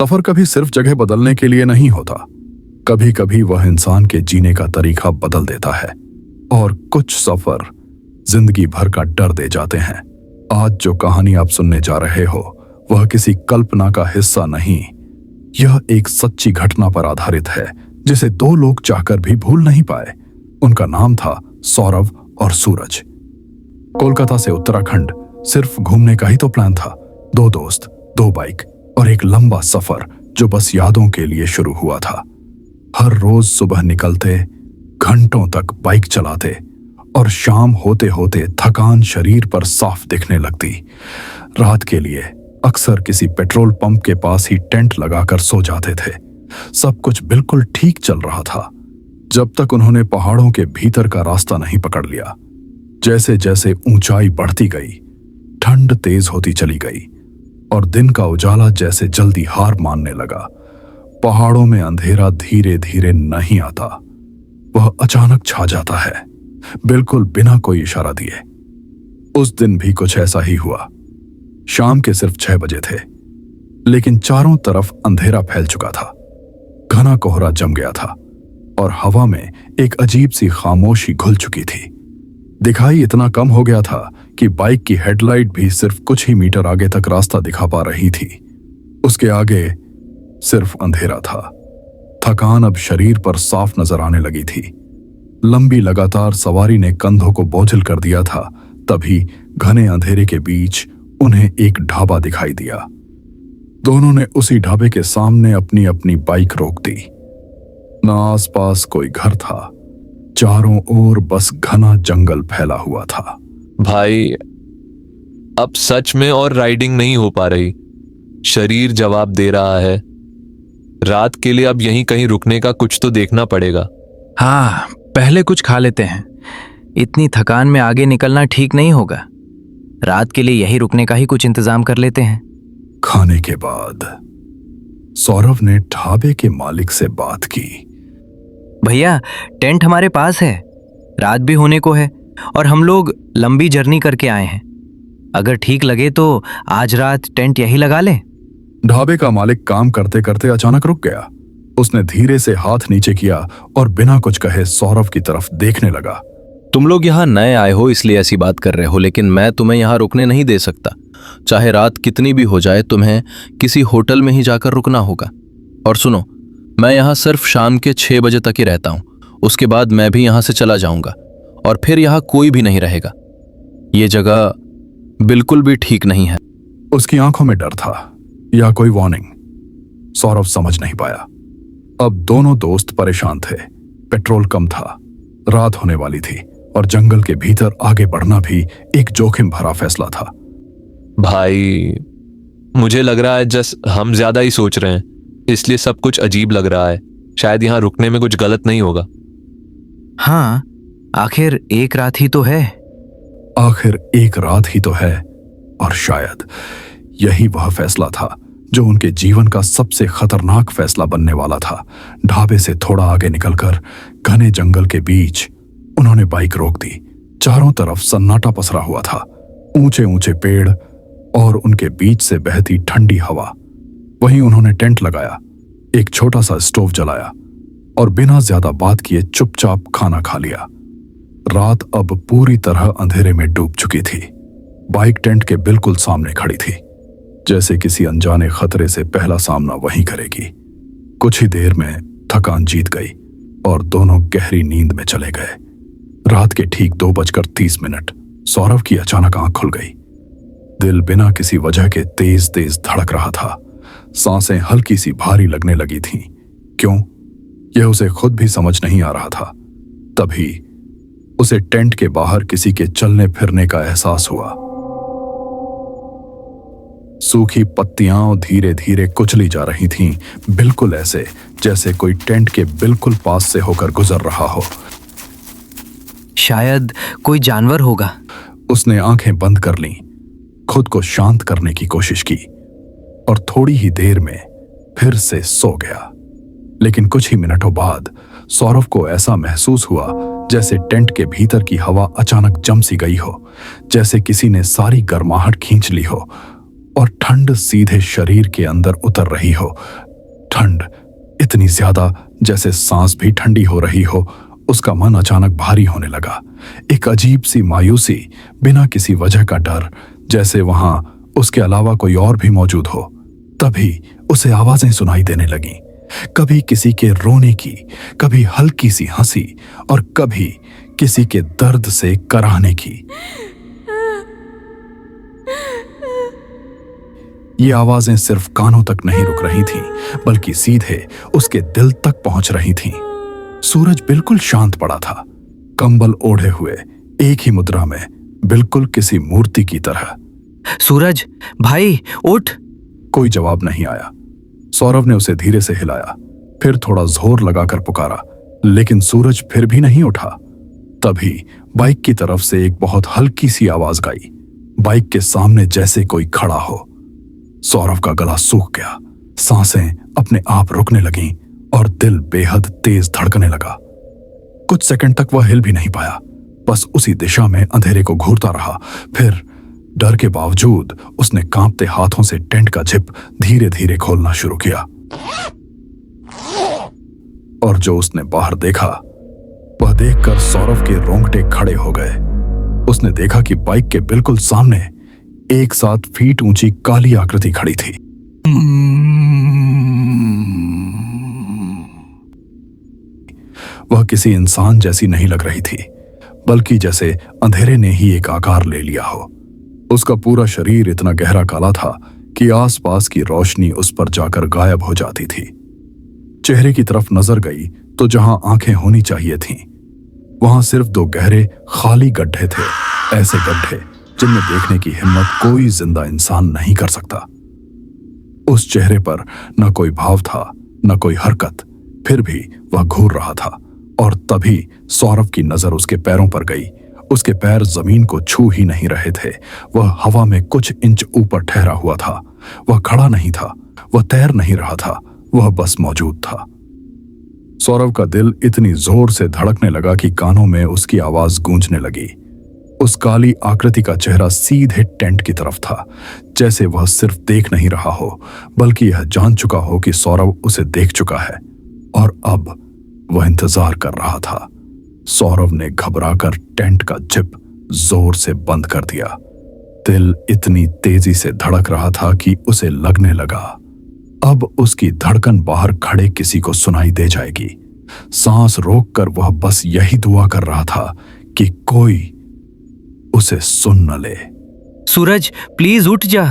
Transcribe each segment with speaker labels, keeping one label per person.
Speaker 1: सफर कभी सिर्फ जगह बदलने के लिए नहीं होता, कभी कभी वह इंसान के जीने का तरीका बदल देता है। और कुछ सफर जिंदगी भर का डर दे जाते हैं। आज जो कहानी आप सुनने जा रहे हो वह किसी कल्पना का हिस्सा नहीं, यह एक सच्ची घटना पर आधारित है जिसे दो लोग चाहकर भी भूल नहीं पाए। उनका नाम था सौरव और सूरज। कोलकाता से उत्तराखंड सिर्फ घूमने का ही तो प्लान था। दो दोस्त, दो बाइक और एक लंबा सफर जो बस यादों के लिए शुरू हुआ था। हर रोज सुबह निकलते, घंटों तक बाइक चलाते और शाम होते होते थकान शरीर पर साफ दिखने लगती। रात के लिए अक्सर किसी पेट्रोल पंप के पास ही टेंट लगाकर सो जाते थे। सब कुछ बिल्कुल ठीक चल रहा था जब तक उन्होंने पहाड़ों के भीतर का रास्ता नहीं पकड़ लिया। जैसे जैसे ऊंचाई बढ़ती गई, ठंड तेज होती चली गई और दिन का उजाला जैसे जल्दी हार मानने लगा। पहाड़ों में अंधेरा धीरे धीरे नहीं आता, वह अचानक छा जाता है, बिल्कुल बिना कोई इशारा दिए। उस दिन भी कुछ ऐसा ही हुआ। शाम के सिर्फ 6 बजे थे, लेकिन चारों तरफ अंधेरा फैल चुका था। घना कोहरा जम गया था और हवा में एक अजीब सी खामोशी घुल चुकी थी। दिखाई इतना कम हो गया था कि बाइक की हेडलाइट भी सिर्फ कुछ ही मीटर आगे तक रास्ता दिखा पा रही थी। उसके आगे सिर्फ अंधेरा था। थकान अब शरीर पर साफ नजर आने लगी थी। लंबी लगातार सवारी ने कंधों को बोझिल कर दिया था। तभी घने अंधेरे के बीच उन्हें एक ढाबा दिखाई दिया। दोनों ने उसी ढाबे के सामने अपनी अपनी बाइक रोक दी। न आसपास कोई घर था, चारों ओर बस घना जंगल फैला हुआ था।
Speaker 2: भाई, अब सच में और राइडिंग नहीं हो पा रही। शरीर जवाब दे रहा है। रात के लिए अब यहीं कहीं रुकने का कुछ तो देखना पड़ेगा।
Speaker 3: हाँ, पहले कुछ खा लेते हैं। इतनी थकान में आगे निकलना ठीक नहीं होगा। रात के लिए यहीं रुकने का ही कुछ इंतजाम कर लेते हैं।
Speaker 1: खाने के बाद सौरव ने ढाबे के मालिक से बात की।
Speaker 3: भैया, टेंट हमारे पास है, रात भी होने को है और हम लोग लंबी जर्नी करके आए हैं। अगर ठीक लगे तो आज रात टेंट यहीं लगा लें।
Speaker 1: ढाबे का मालिक काम करते करते अचानक रुक गया। उसने धीरे से हाथ नीचे किया और बिना कुछ कहे सौरव की तरफ देखने लगा।
Speaker 4: तुम लोग यहाँ नए आए हो इसलिए ऐसी बात कर रहे हो, लेकिन मैं तुम्हें यहाँ रुकने नहीं दे सकता। चाहे रात कितनी भी हो जाए, तुम्हें किसी होटल में ही जाकर रुकना होगा। और सुनो, मैं यहाँ सिर्फ शाम के 6 बजे तक ही रहता हूँ। उसके बाद मैं भी यहाँ से चला जाऊंगा और फिर यहाँ कोई भी नहीं रहेगा। ये जगह बिल्कुल भी ठीक नहीं है।
Speaker 1: उसकी आंखों में डर था या कोई वार्निंग, सौरव समझ नहीं पाया। अब दोनों दोस्त परेशान थे। पेट्रोल कम था, रात होने वाली थी और जंगल के भीतर आगे बढ़ना भी एक जोखिम भरा फैसला था।
Speaker 2: भाई, मुझे लग रहा है जस्ट हम ज्यादा ही सोच रहे हैं, इसलिए सब कुछ अजीब लग रहा है। शायद यहाँ रुकने में कुछ गलत नहीं होगा।
Speaker 3: हाँ, आखिर एक रात ही तो है।
Speaker 1: आखिर एक रात ही तो है और शायद यही वह फैसला था जो उनके जीवन का सबसे खतरनाक फैसला बनने वाला था। ढाबे से थोड़ा आगे निकलकर घने जंगल के बीच उन्होंने बाइक रोक दी। चारों तरफ सन्नाटा पसरा हुआ था, ऊंचे ऊंचे पेड़ और उनके बीच से बहती ठंडी हवा। वहीं उन्होंने टेंट लगाया, एक छोटा सा स्टोव जलाया और बिना ज्यादा बात किए चुपचाप खाना खा लिया। रात अब पूरी तरह अंधेरे में डूब चुकी थी। बाइक टेंट के बिल्कुल सामने खड़ी थी, जैसे किसी अनजाने खतरे से पहला सामना वहीं करेगी। कुछ ही देर में थकान जीत गई और दोनों गहरी नींद में चले गए। रात के ठीक 2:30 सौरव की अचानक आंख खुल गई। दिल बिना किसी वजह के तेज तेज धड़क रहा था। सांसें हल्की सी भारी लगने लगी थीं। क्यों, यह उसे खुद भी समझ नहीं आ रहा था। तभी उसे टेंट के बाहर किसी के चलने फिरने का एहसास हुआ। सूखी पत्तियां धीरे धीरे कुचली जा रही थीं, बिल्कुल ऐसे जैसे कोई टेंट के बिल्कुल पास से होकर गुजर रहा हो।
Speaker 3: शायद कोई जानवर होगा।
Speaker 1: उसने आंखें बंद कर लीं, खुद को शांत करने की कोशिश की और थोड़ी ही देर में फिर से सो गया। लेकिन कुछ ही मिनटों बाद सौरव को ऐसा महसूस हुआ जैसे टेंट के भीतर की हवा अचानक जम सी गई हो, जैसे किसी ने सारी गर्माहट खींच ली हो। और ठंड सीधे शरीर के अंदर उतर रही हो। ठंड इतनी ज्यादा जैसे सांस भी ठंडी हो रही हो। उसका मन अचानक भारी होने लगा। एक अजीब सी मायूसी, बिना किसी वजह का डर, जैसे वहां उसके अलावा कोई और भी मौजूद हो। तभी उसे आवाजें सुनाई देने लगीं, कभी किसी के रोने की, कभी हल्की सी हंसी और कभी किसी के दर्द से कराहने की। ये आवाजें सिर्फ कानों तक नहीं रुक रही थीं, बल्कि सीधे उसके दिल तक पहुंच रही थीं। सूरज बिल्कुल शांत पड़ा था, कंबल ओढ़े हुए, एक ही मुद्रा में, बिल्कुल किसी मूर्ति की तरह।
Speaker 3: सूरज भाई उठ।
Speaker 1: कोई जवाब नहीं आया। सौरभ ने उसे धीरे से हिलाया, फिर थोड़ा जोर लगाकर पुकारा, लेकिन सूरज फिर भी नहीं उठा। तभी बाइक की तरफ से एक बहुत हल्की सी आवाज गाई, बाइक के सामने जैसे कोई खड़ा हो। सौरभ का गला सूख गया, सांसें अपने आप रुकने लगीं और दिल बेहद तेज धड़कने लगा। कुछ सेकंड तक वह हिल भी नहीं पाया, बस उसी दिशा में अंधेरे को घूरता रहा। फिर डर के बावजूद उसने कांपते हाथों से टेंट का जिप धीरे धीरे खोलना शुरू किया। और जो उसने बाहर देखा, वह देखकर सौरभ के रोंगटे खड़े हो गए। उसने देखा कि बाइक के बिल्कुल सामने एक 7 फीट ऊंची काली आकृति खड़ी थी। वह किसी इंसान जैसी नहीं लग रही थी, बल्कि जैसे अंधेरे ने ही एक आकार ले लिया हो। उसका पूरा शरीर इतना गहरा काला था कि आसपास की रोशनी उस पर जाकर गायब हो जाती थी। चेहरे की तरफ नजर गई तो जहां आंखें होनी चाहिए थीं, वहां सिर्फ 2 गहरे खाली गड्ढे थे, ऐसे गड्ढे जिनमें देखने की हिम्मत कोई जिंदा इंसान नहीं कर सकता। उस चेहरे पर न कोई भाव था, न कोई हरकत, फिर भी वह घूर रहा था। और तभी सौरभ की नजर उसके पैरों पर गई। उसके पैर जमीन को छू ही नहीं रहे थे, वह हवा में कुछ इंच ऊपर ठहरा हुआ था। वह खड़ा नहीं था, वह तैर नहीं रहा था, वह बस मौजूद था। सौरभ का दिल इतनी जोर से धड़कने लगा कि कानों में उसकी आवाज गूंजने लगी। उस काली आकृति का चेहरा सीधे टेंट की तरफ था, जैसे वह सिर्फ देख नहीं रहा हो, बल्कि यह जान चुका हो कि सौरभ उसे देख चुका है और अब वह इंतजार कर रहा था। सौरभ ने घबराकर टेंट का जिप जोर से बंद कर दिया। दिल इतनी तेजी से धड़क रहा था कि उसे लगने लगा अब उसकी धड़कन बाहर खड़े किसी को सुनाई दे जाएगी। सांस रोककर वह बस यही दुआ कर रहा था कि कोई उसे सुन न ले।
Speaker 3: सूरज प्लीज उठ जा,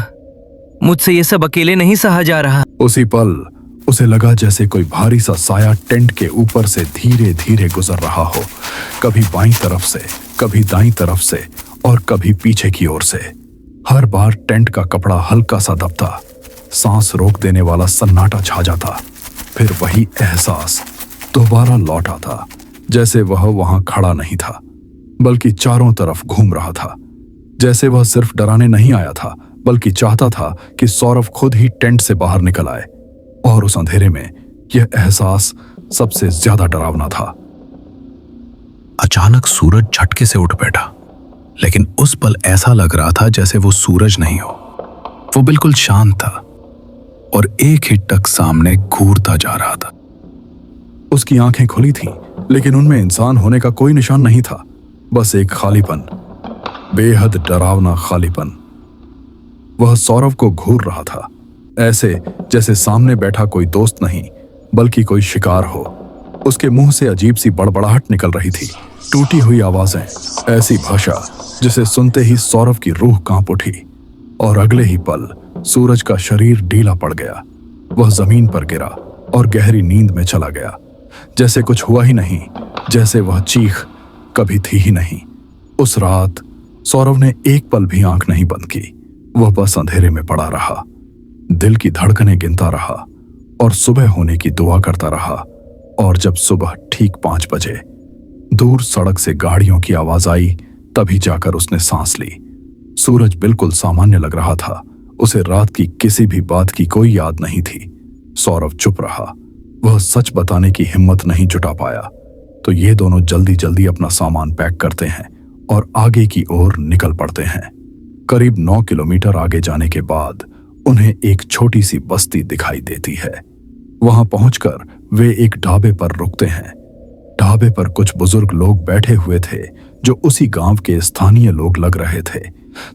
Speaker 3: मुझसे ये सब अकेले नहीं सहा जा रहा।
Speaker 1: उसी पल उसे लगा जैसे कोई भारी सा साया टेंट के ऊपर से धीरे धीरे गुजर रहा हो, कभी बाईं तरफ से, कभी दाईं तरफ से और कभी पीछे की ओर से। हर बार टेंट का कपड़ा हल्का सा दबता, सांस रोक देने वाला सन्नाटा छा जाता, फिर वही एहसास दोबारा लौट आता, जैसे वह वहां खड़ा नहीं था, बल्कि चारों तरफ घूम रहा था। जैसे वह सिर्फ डराने नहीं आया था, बल्कि चाहता था कि सौरभ खुद ही टेंट से बाहर निकल आए। और उस अंधेरे में यह एहसास सबसे ज्यादा डरावना था।
Speaker 5: अचानक सूरज झटके से उठ बैठा, लेकिन उस पल ऐसा लग रहा था जैसे वो सूरज नहीं हो। वो बिल्कुल शांत था और एक ही टक सामने घूरता जा रहा था।
Speaker 1: उसकी आंखें खुली थीं, लेकिन उनमें इंसान होने का कोई निशान नहीं था, बस एक खालीपन, बेहद डरावना खालीपन। वह सौरभ को घूर रहा था, ऐसे जैसे सामने बैठा कोई दोस्त नहीं, बल्कि कोई शिकार हो। उसके मुंह से अजीब सी बड़बड़ाहट निकल रही थी, टूटी हुई आवाजें, ऐसी भाषा जिसे सुनते ही सौरभ की रूह कांप उठी। और अगले ही पल सूरज का शरीर ढीला पड़ गया। वह जमीन पर गिरा और गहरी नींद में चला गया, जैसे कुछ हुआ ही नहीं, जैसे वह चीख कभी थी ही नहीं। उस रात सौरभ ने एक पल भी आंख नहीं बंद की। वह बस अंधेरे में पड़ा रहा, दिल की धड़कनें गिनता रहा और सुबह होने की दुआ करता रहा। और जब सुबह ठीक 5 बजे दूर सड़क से गाड़ियों की आवाज आई, तभी जाकर उसने सांस ली। सूरज बिल्कुल सामान्य लग रहा था, उसे रात की किसी भी बात की कोई याद नहीं थी। सौरभ चुप रहा, वह सच बताने की हिम्मत नहीं जुटा पाया। तो ये दोनों जल्दी जल्दी अपना सामान पैक करते हैं और आगे की ओर निकल पड़ते हैं। करीब 9 किलोमीटर आगे जाने के बाद उन्हें एक छोटी सी बस्ती दिखाई देती है। वहां पहुंचकर वे एक ढाबे पर रुकते हैं। ढाबे पर कुछ बुजुर्ग लोग बैठे हुए थे जो उसी गांव के स्थानीय लोग लग रहे थे।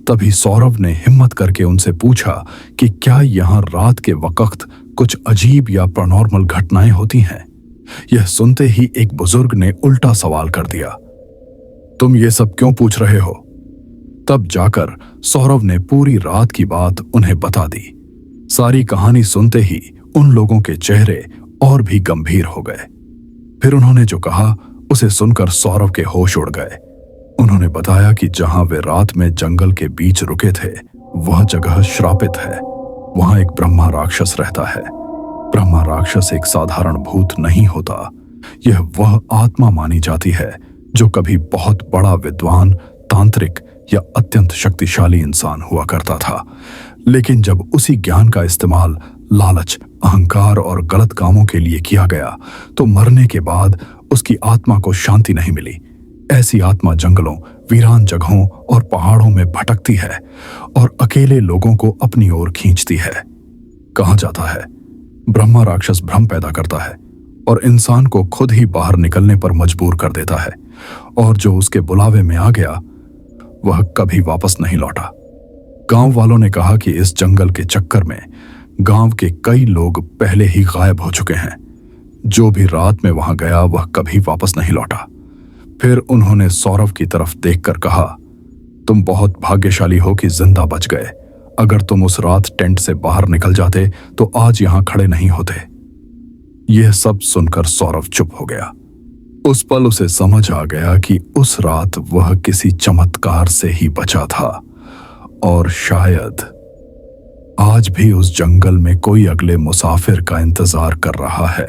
Speaker 1: तभी सौरभ ने हिम्मत करके उनसे पूछा कि क्या यहां रात के वक्त कुछ अजीब या पैरानॉर्मल घटनाएं होती हैं। यह सुनते ही एक बुजुर्ग ने उल्टा सवाल कर दिया, तुम ये सब क्यों पूछ रहे हो? तब जाकर सौरभ ने पूरी रात की बात उन्हें बता दी। सारी कहानी सुनते ही उन लोगों के चेहरे और भी गंभीर हो गए। फिर उन्होंने जो कहा उसे सुनकर सौरभ के होश उड़ गए। उन्होंने बताया कि जहां वे रात में जंगल के बीच रुके थे वह जगह श्रापित है। वहां एक ब्रह्मा राक्षस रहता है। ब्रह्मा राक्षस एक साधारण भूत नहीं होता। यह वह आत्मा मानी जाती है जो कभी बहुत बड़ा विद्वान, तांत्रिक या अत्यंत शक्तिशाली इंसान हुआ करता था। लेकिन जब उसी ज्ञान का इस्तेमाल लालच, अहंकार और गलत कामों के लिए किया गया तो मरने के बाद उसकी आत्मा को शांति नहीं मिली। ऐसी आत्मा जंगलों, वीरान जगहों और पहाड़ों में भटकती है और अकेले लोगों को अपनी ओर खींचती है। कहा जाता है ब्रह्मा राक्षस भ्रम पैदा करता है और इंसान को खुद ही बाहर निकलने पर मजबूर कर देता है, और जो उसके बुलावे में आ गया वह कभी वापस नहीं लौटा। गांव वालों ने कहा कि इस जंगल के चक्कर में गांव के कई लोग पहले ही गायब हो चुके हैं। जो भी रात में वहां गया वह कभी वापस नहीं लौटा। फिर उन्होंने सौरभ की तरफ देखकर कहा, तुम बहुत भाग्यशाली हो कि जिंदा बच गए। अगर तुम उस रात टेंट से बाहर निकल जाते तो आज यहां खड़े नहीं होते। यह सब सुनकर सौरभ चुप हो गया। उस पल उसे समझ आ गया कि उस रात वह किसी चमत्कार से ही बचा था, और शायद आज भी उस जंगल में कोई अगले मुसाफिर का इंतजार कर रहा है।